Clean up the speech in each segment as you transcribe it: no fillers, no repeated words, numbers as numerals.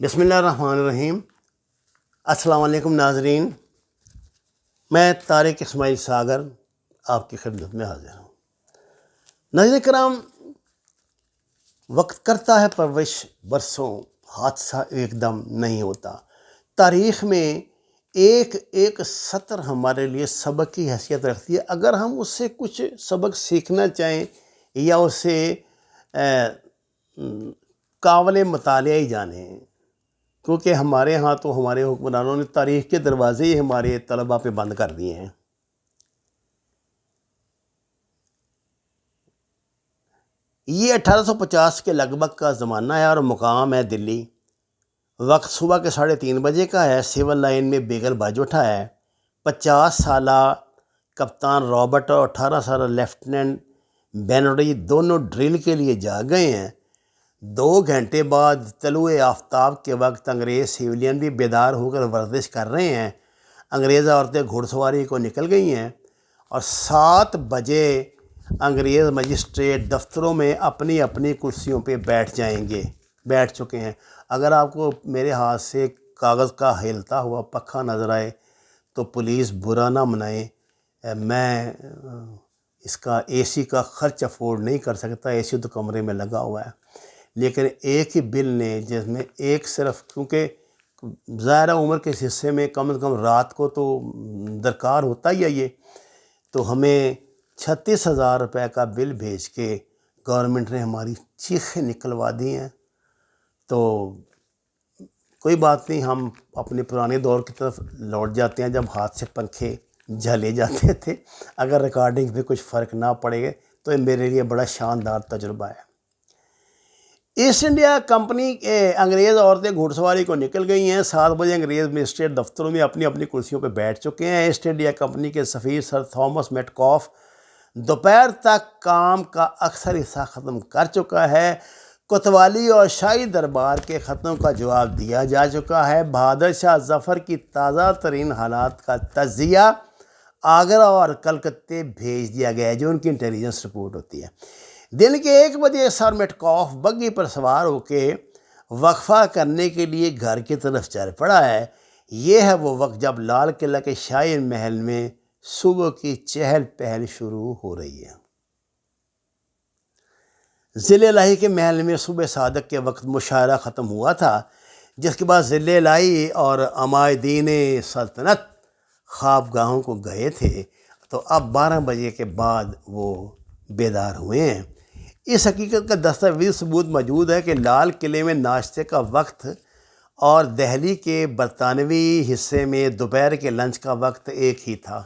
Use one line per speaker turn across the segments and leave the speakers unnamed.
बिस्मिल्लाहिर्रहमानिर्रहीम। अस्सलाम वालेकुम नाज़रीन, मैं तारिक इस्माइल सागर आपकी खिदमत में हाजिर हूँ। नाज़रीन कराम, वक्त करता है परवरिश बरसों, हादसा एकदम नहीं होता। तारीख़ में एक एक सतर हमारे लिए सबक की हैसियत रखती है। अगर हम उससे कुछ सबक सीखना चाहें या उसे काबिल मुतालिया ही जाने, क्योंकि हमारे यहाँ तो हमारे हुक्मरानों ने तारीख़ के दरवाज़े ही हमारे तलबा पे बंद कर दिए हैं। ये 1850 के लगभग का ज़माना है और मुकाम है दिल्ली। वक्त सुबह के 3:30 बजे का है। सिविल लाइन में बेगल बज उठा है। 50 साला कप्तान रॉबर्ट और 18 साला लेफ्टिनेंट बेनोडी दोनों ड्रिल के लिए जा गए हैं। 2 घंटे बाद तलुए आफ्ताब के वक्त अंग्रेज़ सिविलियन भी बेदार होकर वर्जिश कर रहे हैं। अंग्रेज़ औरतें घुड़सवारी को निकल गई हैं और 7 बजे अंग्रेज़ मजिस्ट्रेट दफ्तरों में अपनी अपनी कुर्सियों पे बैठ चुके हैं। अगर आपको मेरे हाथ से कागज़ का हिलता हुआ पखा नज़र आए तो पुलिस बुरा ना मनाए। मैं इसका एसी का ख़र्च अफोर्ड नहीं कर सकता, एसी तो कमरे में लगा हुआ है। लेकिन एक ही बिल ने, जिसमें एक सिर्फ, क्योंकि ज़ाहिर उम्र के हिस्से में कम से कम रात को तो दरकार होता ही है ये, तो हमें 36,000 रुपये का बिल भेज के गवर्नमेंट ने हमारी चीखें निकलवा दी हैं। तो कोई बात नहीं, हम अपने पुराने दौर की तरफ लौट जाते हैं जब हाथ से पंखे झले जाते थे। अगर रिकॉर्डिंग पे कुछ फ़र्क ना पड़ेगा तो ये मेरे लिए बड़ा शानदार तजुर्बा है। ईस्ट इंडिया कंपनी के अंग्रेज़ औरतें घुड़सवारी को निकल गई हैं। 7 बजे अंग्रेज़ मजिस्ट्रेट दफ्तरों में अपनी अपनी कुर्सियों पर बैठ चुके हैं। ईस्ट इंडिया कंपनी के सफ़ीर सर थॉमस मेटकॉफ दोपहर तक काम का अक्सर हिस्सा ख़त्म कर चुका है। कोतवाली और शाही दरबार के ख़तों का जवाब दिया जा चुका है। बहादुर शाह ज़फ़र की ताज़ा तरीन हालात का तज्ज़िया आगरा और कलकत्ते भेज दिया गया है, जो उनकी इंटेलिजेंस रिपोर्ट होती है। दिन के 1 बजे सर मेटकॉफ बग्गी पर सवार होके वक्फा करने के लिए घर की तरफ चल पड़ा है। ये है वो वक्त जब लाल किला के शाही महल में सुबह की चहल पहल शुरू हो रही है। ज़िले लाही के महल में सुबह सादक के वक्त मुशायरा ख़त्म हुआ था, जिसके बाद ज़िले लाही और अमायदीन सल्तनत ख्वाबगाहों को गए थे। तो अब 12 बजे के बाद वो बेदार हुए हैं। इस हकीकत का दस्तावेज़ी सबूत मौजूद है कि लाल किले में नाश्ते का वक्त और दहली के बरतानवी हिस्से में दोपहर के लंच का वक्त एक ही था।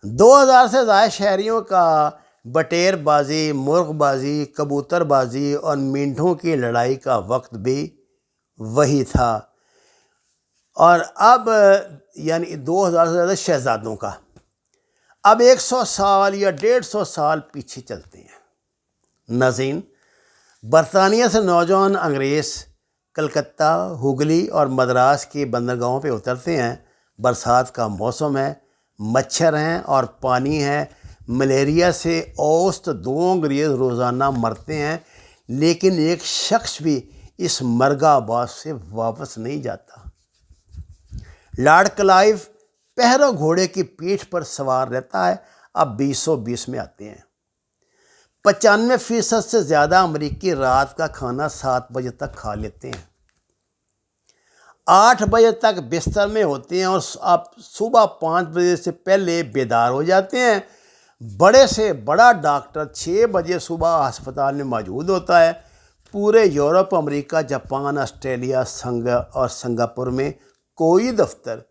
2000 से ज़्यादा शहरियों का बटेरबाजी, मुर्गबाजी, कबूतरबाजी और मींढों की लड़ाई का वक्त भी वही था। और अब यानी 2000 से ज़्यादा शहजादों का। अब 100 साल या 150 साल पीछे चलते हैं। नाज़रीन, बरतानिया से नौजवान अंग्रेज़ कलकत्ता, हुगली और मद्रास की बंदरगाहों पे उतरते हैं। बरसात का मौसम है, मच्छर हैं और पानी है। मलेरिया से औसत 2 अंग्रेज़ रोज़ाना मरते हैं, लेकिन एक शख्स भी इस मरगाबाद से वापस नहीं जाता। लॉर्ड क्लाइव पहरो घोड़े की पीठ पर सवार रहता है। अब 2020 में आते हैं। 95% से ज़्यादा अमरीकी रात का खाना 7 बजे तक खा लेते हैं, 8 बजे तक बिस्तर में होते हैं और आप सुबह 5 बजे से पहले बेदार हो जाते हैं। बड़े से बड़ा डॉक्टर 6 बजे सुबह अस्पताल में मौजूद होता है। पूरे यूरोप, अमेरिका, जापान, ऑस्ट्रेलिया, और सिंगापुर में कोई दफ्तर,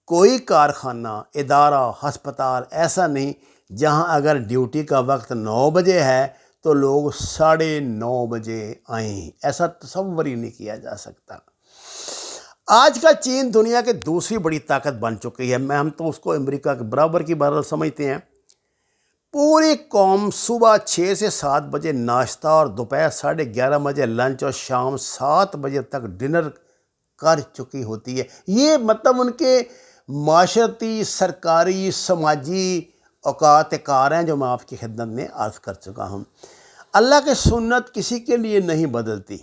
कोई कारखाना, इदारा, हस्पताल ऐसा नहीं जहां अगर ड्यूटी का वक्त 9 बजे है तो लोग 9:30 बजे आएँ। ऐसा तसव्वुर ही नहीं किया जा सकता। आज का चीन दुनिया की दूसरी बड़ी ताकत बन चुकी है। हम तो उसको अमेरिका के बराबर की बहरहाल समझते हैं। पूरी कौम सुबह 6 से 7 बजे नाश्ता और दोपहर 11:30 बजे लंच और शाम 7 बजे तक डिनर कर चुकी होती है। ये मतलब उनके माशरती, सरकारी, समाजी औकात कार हैं जो मैं आपकी खिदमत में अर्ज़ कर चुका हूँ। اللہ کی سنت کسی کے لیے نہیں بدلتی،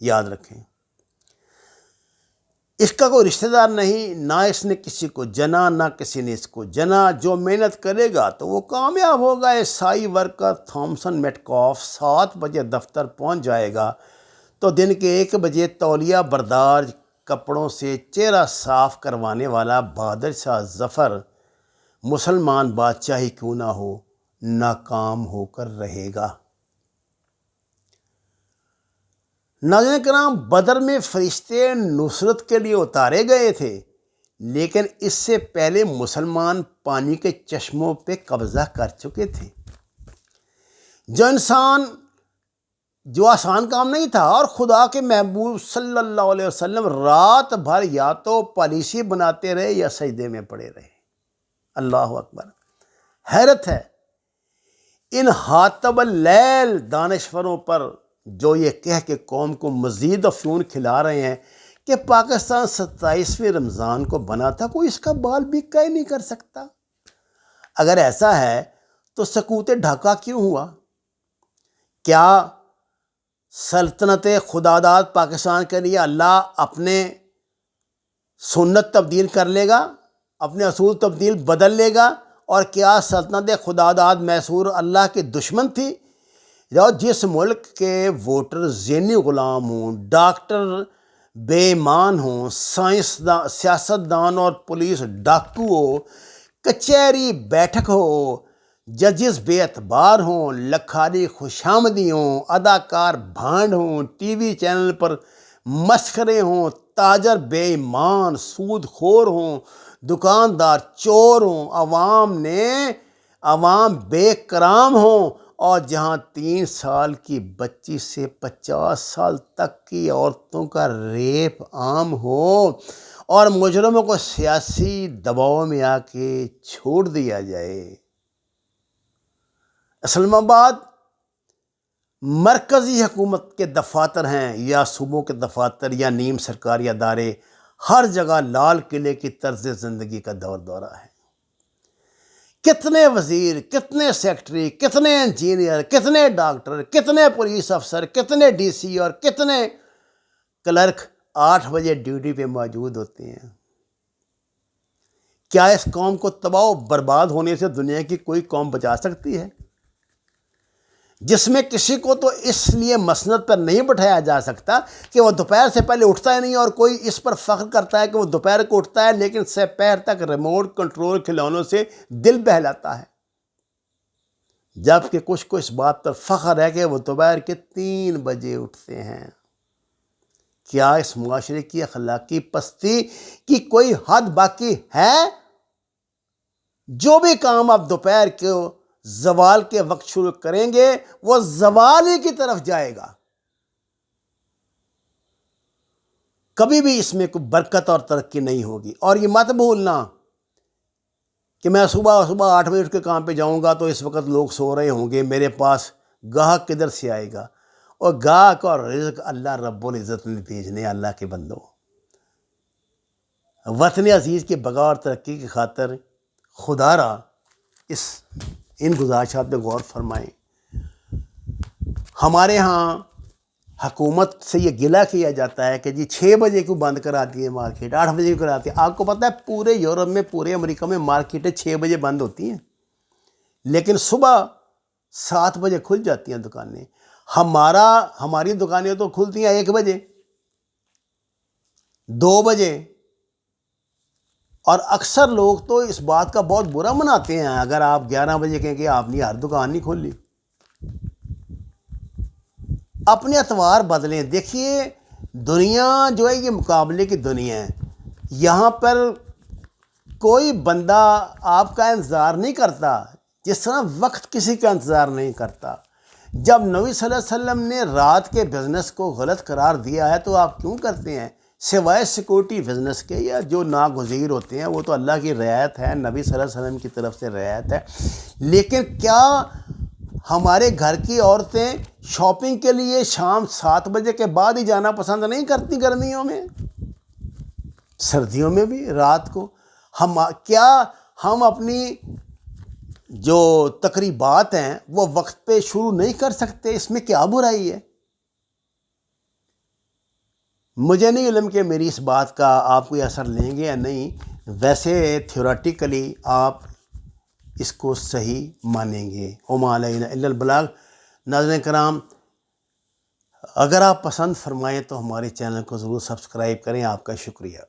یاد رکھیں۔ اس کا کوئی رشتہ دار نہیں، نہ اس نے کسی کو جنا نہ کسی نے اس کو جنا۔ جو محنت کرے گا تو وہ کامیاب ہوگا۔ عیسائی ورکر تھامسن میٹکاف 7 بجے دفتر پہنچ جائے گا تو دن کے 1 بجے تولیہ بردار کپڑوں سے چہرہ صاف کروانے والا بہادر شاہ ظفر مسلمان بادشاہ ہی کیوں نہ ہو ناکام ہو کر رہے گا۔ ناظرین کرام، بدر میں فرشتے نصرت کے لیے اتارے گئے تھے، لیکن اس سے پہلے مسلمان پانی کے چشموں پہ قبضہ کر چکے تھے، جو آسان کام نہیں تھا، اور خدا کے محبوب صلی اللہ علیہ وسلم رات بھر یا تو پالیسی بناتے رہے یا سجدے میں پڑے رہے۔ اللہ اکبر! حیرت ہے ان حاتب اللیل دانشوروں پر جو یہ کہہ کے قوم کو مزید افیون کھلا رہے ہیں کہ پاکستان 27ویں رمضان کو بنا تھا، کوئی اس کا بال بھی ہی نہیں کر سکتا۔ اگر ایسا ہے تو سکوت ڈھاکہ کیوں ہوا؟ کیا سلطنت خداداد پاکستان کے لیے اللہ اپنے سنت تبدیل کر لے گا، اپنے اصول تبدیل بدل لے گا؟ اور کیا سلطنت خداداد میسور اللہ کی دشمن تھی؟ جس ملک کے ووٹر ذہنی غلام ہوں، ڈاکٹر بے ایمان ہوں، سیاستدان اور پولیس ڈاکو ہو، کچہری بیٹھک ہو، ججز بے اعتبار ہوں، لکھاری خوشامدی ہوں، اداکار بھانڈ ہوں، ٹی وی چینل پر مسخرے ہوں، تاجر بے ایمان سود خور ہوں، دکاندار چور ہوں، عوام بے کرام ہوں، اور جہاں 3 سال کی بچی سے 50 سال تک کی عورتوں کا ریپ عام ہو اور مجرموں کو سیاسی دباؤ میں آ کے چھوڑ دیا جائے۔ اسلام آباد مرکزی حکومت کے دفاتر ہیں یا صوبوں کے دفاتر یا نیم سرکاری ادارے، ہر جگہ لال قلعے کی طرز زندگی کا دورہ ہے۔ کتنے وزیر، کتنے سیکٹری، کتنے انجینئر، کتنے ڈاکٹر، کتنے پولیس افسر، کتنے ڈی سی اور کتنے کلرک 8 بجے ڈیوٹی پہ موجود ہوتے ہیں۔ کیا اس قوم کو تباہ و برباد ہونے سے دنیا کی کوئی قوم بچا سکتی ہے؟ جس میں کسی کو تو اس لیے مسند پر نہیں بٹھایا جا سکتا کہ وہ دوپہر سے پہلے اٹھتا ہی نہیں، اور کوئی اس پر فخر کرتا ہے کہ وہ دوپہر کو اٹھتا ہے لیکن سپہر تک ریموٹ کنٹرول کھلونوں سے دل بہلاتا ہے، جبکہ کچھ کو اس بات پر فخر ہے کہ وہ دوپہر کے 3 بجے اٹھتے ہیں۔ کیا اس معاشرے کی اخلاقی پستی کی کوئی حد باقی ہے؟ جو بھی کام آپ دوپہر کو زوال کے وقت شروع کریں گے وہ زوال ہی کی طرف جائے گا، کبھی بھی اس میں کوئی برکت اور ترقی نہیں ہوگی۔ اور یہ مت بھولنا کہ میں صبح 8 بجے اٹھ کے کام پہ جاؤں گا تو اس وقت لوگ سو رہے ہوں گے، میرے پاس گاہک کدھر سے آئے گا؟ اور گاہک اور رزق اللہ رب العزت نے بھیجنے۔ اللہ کے بندو، وطن عزیز کے بقا اور ترقی کی خاطر خدا را ان گزارشات پہ غور فرمائیں۔ ہمارے ہاں حکومت سے یہ گلہ کیا جاتا ہے کہ جی 6 بجے کو بند کراتی ہے مارکیٹ، 8 بجے کو کراتی ہے۔ آپ کو پتہ ہے پورے یورپ میں، پورے امریکہ میں مارکیٹیں 6 بجے بند ہوتی ہیں، لیکن صبح 7 بجے کھل جاتی ہیں دکانیں۔ ہماری دکانیں تو کھلتی ہیں 1 بجے، 2 بجے، اور اکثر لوگ تو اس بات کا بہت برا مناتے ہیں اگر آپ 11 بجے کہیں کہ آپ نے ہر دکان نہیں کھولی۔ اپنے اتوار بدلیں۔ دیکھیے دنیا جو ہے یہ مقابلے کی دنیا ہے، یہاں پر کوئی بندہ آپ کا انتظار نہیں کرتا جس طرح وقت کسی کا انتظار نہیں کرتا۔ جب نبی صلی اللہ علیہ وسلم نے رات کے بزنس کو غلط قرار دیا ہے تو آپ کیوں کرتے ہیں؟ سوائے سیکورٹی بزنس کے یا جو ناگزیر ہوتے ہیں، وہ تو اللہ کی رعایت ہے، نبی صلی اللہ علیہ وسلم کی طرف سے رعایت ہے۔ لیکن کیا ہمارے گھر کی عورتیں شاپنگ کے لیے شام 7 بجے کے بعد ہی جانا پسند نہیں کرتی؟ گرمیوں میں، سردیوں میں بھی رات کو کیا ہم اپنی جو تقریبات ہیں وہ وقت پہ شروع نہیں کر سکتے، اس میں کیا برائی ہے؟ مجھے نہیں علم کہ میری اس بات کا آپ کوئی اثر لیں گے یا نہیں، ویسے تھیوریٹیکلی آپ اس کو صحیح مانیں گے۔ وما علینا الا البلاغ۔ ناظرین کرام، اگر آپ پسند فرمائیں تو ہمارے چینل کو ضرور سبسکرائب کریں۔ آپ کا شکریہ۔